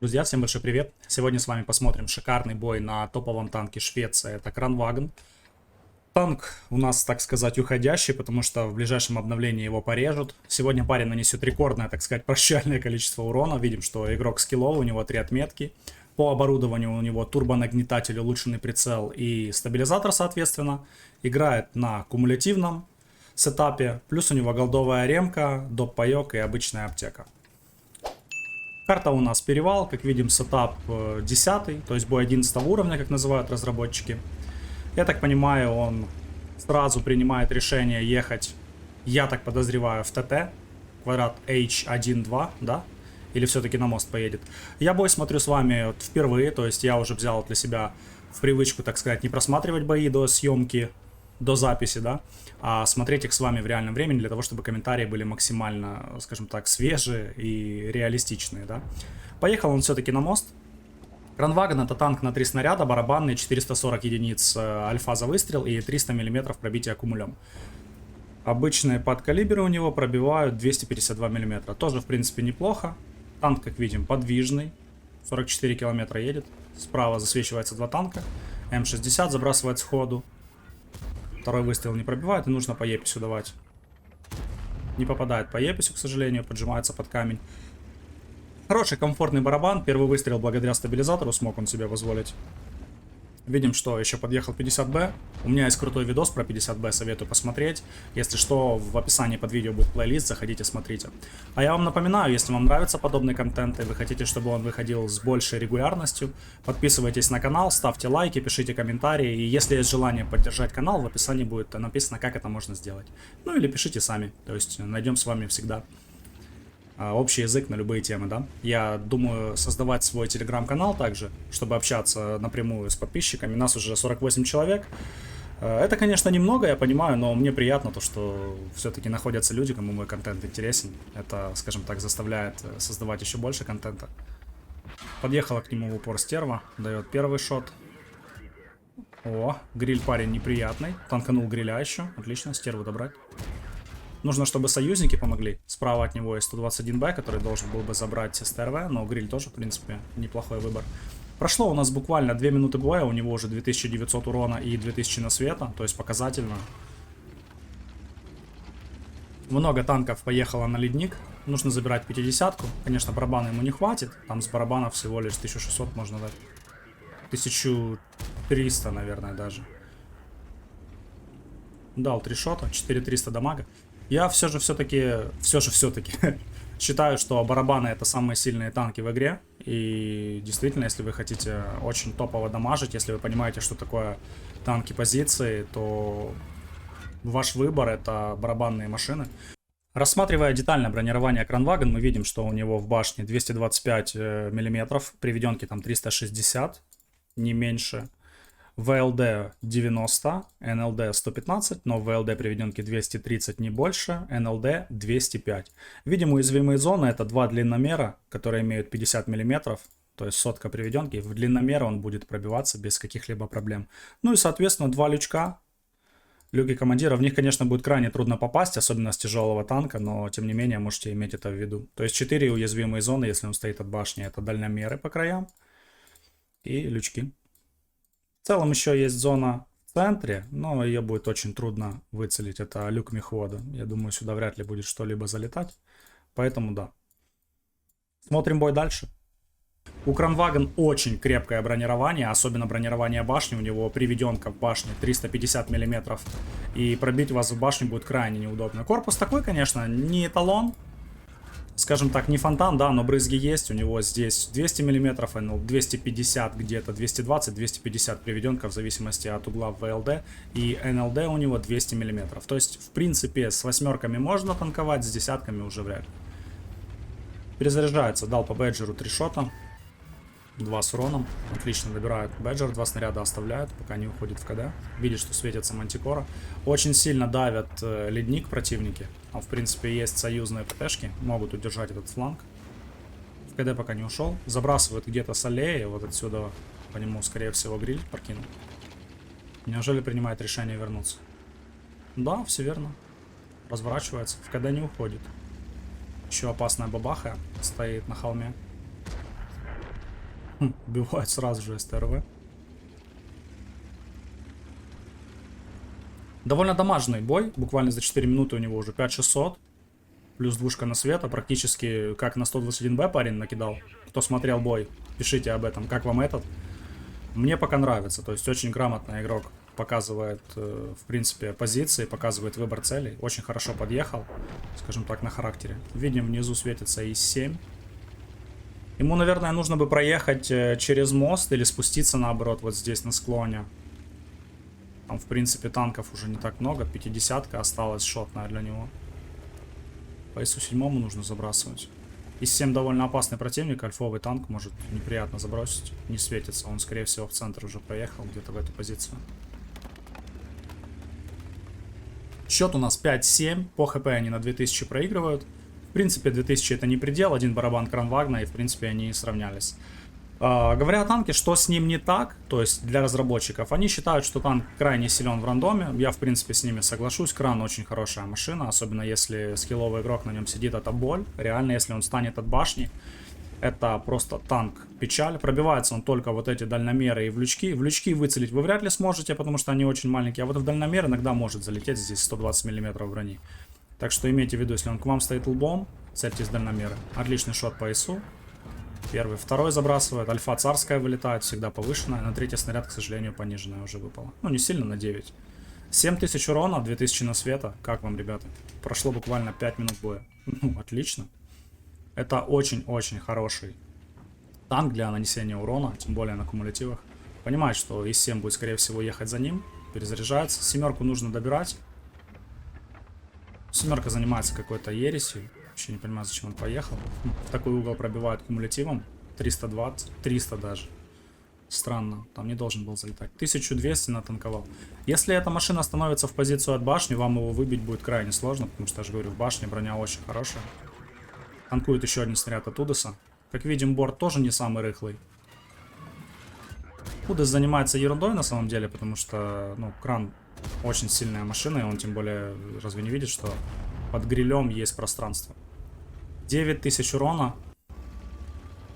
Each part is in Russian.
Друзья, всем большой привет! Сегодня с вами посмотрим шикарный бой на топовом танке Швеции, это Кранваген. Танк у нас, так сказать, уходящий, потому что в ближайшем обновлении его порежут. Сегодня парень нанесет рекордное, так сказать, прощальное количество урона. Видим, что игрок скилловый, у него 3 отметки. По оборудованию у него турбонагнетатель, улучшенный прицел и стабилизатор, соответственно. Играет на кумулятивном сетапе, плюс у него голдовая ремка, доп-паёк и обычная аптека. Карта у нас перевал, как видим, сетап 10, то есть бой 11 уровня, как называют разработчики. Я так понимаю, он сразу принимает решение ехать, я так подозреваю, в ТТ, квадрат H1-2, да? Или все-таки на мост поедет. Я бой смотрю с вами вот впервые, то есть я уже взял для себя в привычку, так сказать, не просматривать бои до съемки, до записи, да, а смотреть их с вами в реальном времени, для того, чтобы комментарии были максимально, скажем так, свежие и реалистичные, да. Поехал он все-таки на мост. Кранваген — это танк на 3 снаряда, барабанный, 440 единиц альфа за выстрел и 300 мм пробития аккумулем. Обычные подкалиберы у него пробивают 252 мм. Тоже, в принципе, неплохо. Танк, как видим, подвижный. 44 километра едет. Справа засвечивается 2 танка. М60 забрасывает сходу. Второй выстрел не пробивает, и нужно по еписю давать. Не попадает по еписю, к сожалению, поджимается под камень. Хороший, комфортный барабан. Первый выстрел благодаря стабилизатору смог он себе позволить. Видим, что еще подъехал 50Б. У меня есть крутой видос про 50Б, советую посмотреть. Если что, в описании под видео будет плейлист, заходите, смотрите. А я вам напоминаю, если вам нравится подобный контент и вы хотите, чтобы он выходил с большей регулярностью, подписывайтесь на канал, ставьте лайки, пишите комментарии. И если есть желание поддержать канал, в описании будет написано, как это можно сделать. Ну или пишите сами, то есть найдем с вами всегда общий язык на любые темы, да. Я думаю создавать свой телеграм-канал также, чтобы общаться напрямую с подписчиками. Нас уже 48 человек. Это, конечно, немного, я понимаю, но мне приятно то, что все-таки находятся люди, кому мой контент интересен. Это, скажем так, заставляет создавать еще больше контента. Подъехала к нему в упор стерва, дает первый шот. О, гриль парень неприятный. Танканул гриля еще. Отлично, стерву добрать. Нужно, чтобы союзники помогли. Справа от него есть 121Б, который должен был бы забрать СТРВ, но гриль тоже, в принципе, неплохой выбор. Прошло у нас буквально 2 минуты боя, у него уже 2900 урона и 2000 на света, то есть показательно. Много танков поехало на ледник. Нужно забирать 50-ку. Конечно, барабана ему не хватит. Там с барабана всего лишь 1600 можно дать. 1300, наверное, даже. Дал 3 шота, 4300 дамага. Я все-таки считаю, что барабаны — это самые сильные танки в игре. И действительно, если вы хотите очень топово дамажить, если вы понимаете, что такое танки позиции, то ваш выбор — это барабанные машины. Рассматривая детально бронирование Кранваген, мы видим, что у него в башне 225 мм, приведенки там 360, не меньше. ВЛД 90, НЛД 115, но ВЛД приведенки 230 не больше, НЛД 205. Видим, уязвимые зоны — это 2 длинномера, которые имеют 50 мм, то есть сотка приведенки. В длинномера он будет пробиваться без каких-либо проблем. Ну и, соответственно, 2 лючка. Люки командира, в них, конечно, будет крайне трудно попасть, особенно с тяжелого танка, но, тем не менее, можете иметь это в виду. То есть 4 уязвимые зоны, если он стоит от башни, это дальномеры по краям и лючки. В целом еще есть зона в центре, но ее будет очень трудно выцелить. Это люк мехвода. Я думаю, сюда вряд ли будет что-либо залетать. Поэтому да. Смотрим бой дальше. У Кранваген очень крепкое бронирование, особенно бронирование башни. У него приведенка в башне 350 мм. И пробить вас в башню будет крайне неудобно. Корпус такой, конечно, не эталон. Скажем так, не фонтан, да, но брызги есть. У него здесь 200 мм, 250 где-то, 220, 250 приведенка в зависимости от угла в ВЛД. И НЛД у него 200 мм. То есть, в принципе, с 8-ками можно танковать, с 10-ками уже вряд ли. Перезаряжается, дал по бэджеру 3 шота. 2 с уроном. Отлично добирают бэджер, 2 снаряда оставляют, пока не уходит в КД. Видит, что светится мантикора. Очень сильно давят ледник противники. А в принципе есть союзные ПТшки, могут удержать этот фланг. В КД пока не ушел. Забрасывают где-то с аллеи, вот отсюда по нему, скорее всего, гриль прокинул. Неужели принимает решение вернуться? Да, все верно. Разворачивается, в КД не уходит. Еще опасная бабаха стоит на холме. Убивают сразу же СТРВ. Довольно дамажный бой. Буквально за 4 минуты у него уже 5600. Плюс двушка на света. Практически как на 121Б парень накидал. Кто смотрел бой, пишите об этом. Как вам этот? Мне пока нравится. То есть очень грамотный игрок. Показывает, в принципе, позиции. Показывает выбор целей. Очень хорошо подъехал. Скажем так, на характере. Видим, внизу светится ИС-7. Ему, наверное, нужно бы проехать через мост. Или спуститься, наоборот, вот здесь на склоне. Там, в принципе, танков уже не так много. 50-ка осталась шотная для него. По ИСу-7 нужно забрасывать. ИС-7 довольно опасный противник. Альфовый танк может неприятно забросить. Не светится. Он, скорее всего, в центр уже проехал. Где-то в эту позицию. Счет у нас 5-7. По ХП они на 2000 проигрывают. В принципе, 2000 это не предел. Один барабан Кранвагна. И, в принципе, они сравнялись. Говоря о танке, что с ним не так, то есть для разработчиков, они считают, что танк крайне силен в рандоме. Я, в принципе, с ними соглашусь. Кран очень хорошая машина, особенно если скилловый игрок на нем сидит, это боль. Реально, если он станет от башни, это просто танк печаль. Пробивается он только вот эти дальномеры и в лючки. В лючки выцелить вы вряд ли сможете, потому что они очень маленькие. А вот в дальномер иногда может залететь здесь 120 мм брони. Так что имейте в виду, если он к вам стоит лбом, цельтесь дальномеры. Отличный шот по ИСу. Первый, второй забрасывает. Альфа царская вылетает, всегда повышенная. На третий снаряд, к сожалению, пониженная уже выпала. Ну, не сильно, на 9. 7000 урона, 2000 на света. Как вам, ребята? Прошло буквально 5 минут боя. Ну, отлично. Это очень-очень хороший танк для нанесения урона, тем более на кумулятивах. Понимает, что ИС-7 будет, скорее всего, ехать за ним. Перезаряжается. Семерку нужно добирать. Семерка занимается какой-то ересью. Вообще не понимаю, зачем он поехал. В такой угол пробивает кумулятивом. 320, 300 даже. Странно, там не должен был залетать. 1200 натанковал. Если эта машина становится в позицию от башни, вам его выбить будет крайне сложно, потому что, я же говорю, в башне броня очень хорошая. Танкует еще один снаряд от Удеса. Как видим, борт тоже не самый рыхлый. Удес занимается ерундой на самом деле, потому что, ну, кран очень сильная машина, и он тем более разве не видит, что под грилем есть пространство. 9000 урона.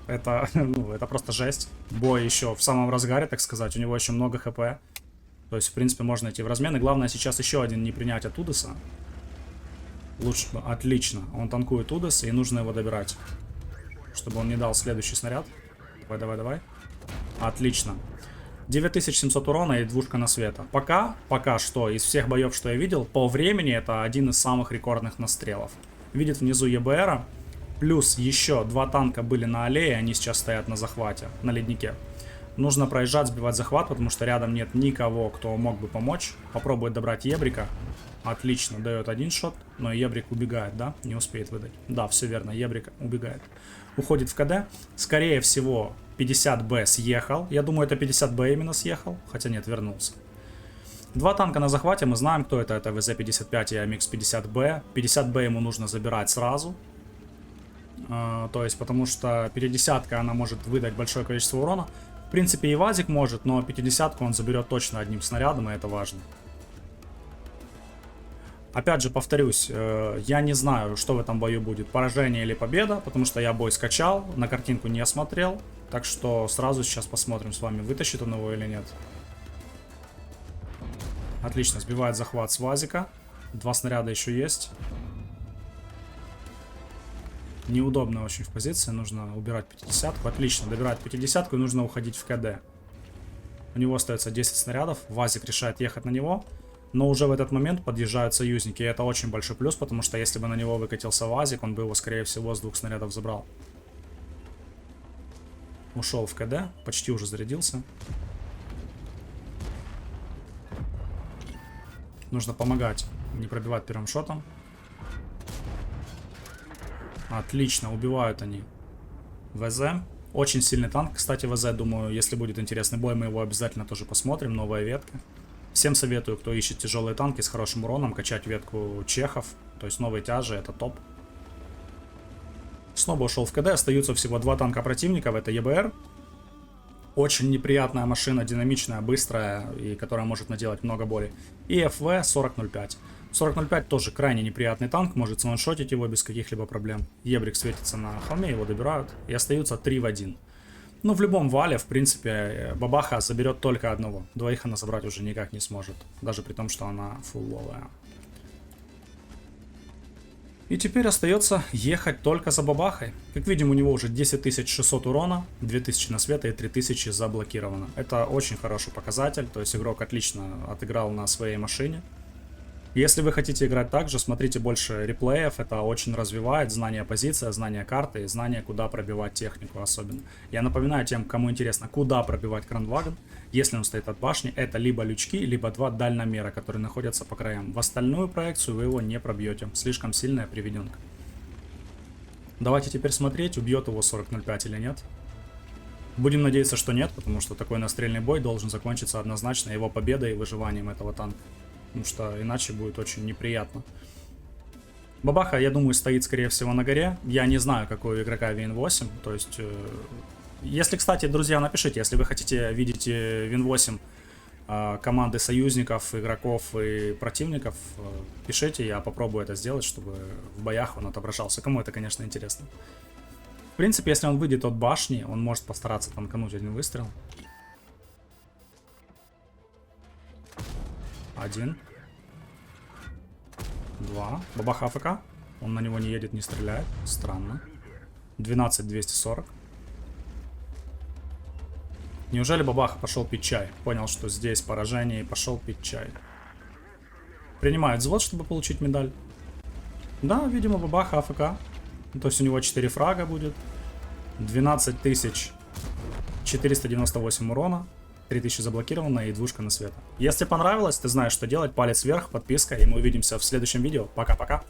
Это, ну, это просто жесть. Бой еще в самом разгаре, так сказать. У него еще много хп. То есть, в принципе, можно идти в размен. И главное сейчас еще один не принять от Удеса. Лучше бы. Отлично. Он танкует Удес, и нужно его добирать. Чтобы он не дал следующий снаряд. Давай, давай, давай. Отлично. 9700 урона и двушка на света. Пока что, из всех боев, что я видел, по времени это один из самых рекордных настрелов. Видит внизу ЕБРа. Плюс еще два танка были на аллее, они сейчас стоят на захвате, на леднике. Нужно проезжать, сбивать захват, потому что рядом нет никого, кто мог бы помочь. Попробует добрать Ебрика. Отлично, дает один шот, но Ебрик убегает, да? Не успеет выдать. Да, все верно, Ебрик убегает. Уходит в КД. Скорее всего, 50Б съехал. Я думаю, это 50Б именно съехал. Хотя нет, вернулся. Два танка на захвате, мы знаем, кто это. Это ВЗ-55 и АМХ-50Б. 50Б ему нужно забирать сразу. То есть, потому что 50-ка, она может выдать большое количество урона. В принципе, и Вазик может, но 50-ку он заберет точно одним снарядом, и это важно. Опять же, повторюсь, я не знаю, что в этом бою будет, поражение или победа, потому что я бой скачал, на картинку не смотрел. Так что сразу сейчас посмотрим с вами, вытащит он его или нет. Отлично, сбивает захват с Вазика. Два снаряда еще есть. Неудобно очень в позиции, нужно убирать 50-ку. Отлично, добирает 50-ку и нужно уходить в КД. У него остается 10 снарядов, Вазик решает ехать на него. Но уже в этот момент подъезжают союзники, и это очень большой плюс, потому что если бы на него выкатился Вазик, он бы его, скорее всего, с 2 снарядов забрал. Ушел в КД, почти уже зарядился. Нужно помогать, не пробивать первым шотом. Отлично, убивают они ВЗ. Очень сильный танк, кстати, ВЗ. Думаю, если будет интересный бой, мы его обязательно тоже посмотрим. Новая ветка. Всем советую, кто ищет тяжелые танки с хорошим уроном, качать ветку чехов. То есть новые тяжи, это топ. Снова ушел в КД. Остаются всего два танка противников. Это ЕБР. Очень неприятная машина, динамичная, быстрая, и которая может наделать много боли. И ФВ-4005. 4005 тоже крайне неприятный танк, может сваншотить его без каких-либо проблем. Ебрик светится на холме, его добирают, и остаются 3 в 1. Ну, в любом вале, в принципе, бабаха заберет только одного. Двоих она забрать уже никак не сможет. Даже при том, что она фулловая. И теперь остается ехать только за бабахой. Как видим, у него уже 10600 урона, 2000 на света и 3000 заблокировано. Это очень хороший показатель, то есть игрок отлично отыграл на своей машине. Если вы хотите играть так же, смотрите больше реплеев, это очень развивает знание позиции, знание карты и знание, куда пробивать технику особенно. Я напоминаю тем, кому интересно, куда пробивать Крандваген. Если он стоит от башни, это либо лючки, либо два дальномера, которые находятся по краям. В остальную проекцию вы его не пробьете, слишком сильная приведенка. Давайте теперь смотреть, убьет его 40.05 или нет. Будем надеяться, что нет, потому что такой настрельный бой должен закончиться однозначно его победой и выживанием этого танка. Потому что иначе будет очень неприятно. Бабаха, я думаю, стоит, скорее всего, на горе. Я не знаю, какой у игрока Вин 8. То есть, если, кстати, друзья, напишите, если вы хотите видеть Вин 8 команды союзников, игроков и противников, пишите, я попробую это сделать, чтобы в боях он отображался. Кому это, конечно, интересно. В принципе, если он выйдет от башни, он может постараться танкануть один выстрел. Один. Два. Бабаха АФК. Он на него не едет, не стреляет. Странно. 12-240. Неужели бабаха пошел пить чай? Понял, что здесь поражение и пошел пить чай. Принимает взвод, чтобы получить медаль. Да, видимо, бабаха АФК. То есть у него 4 фрага будет. 12498 урона. 3000 заблокировано и двушка на света. Если понравилось, ты знаешь, что делать. Палец вверх, подписка, и мы увидимся в следующем видео. Пока-пока.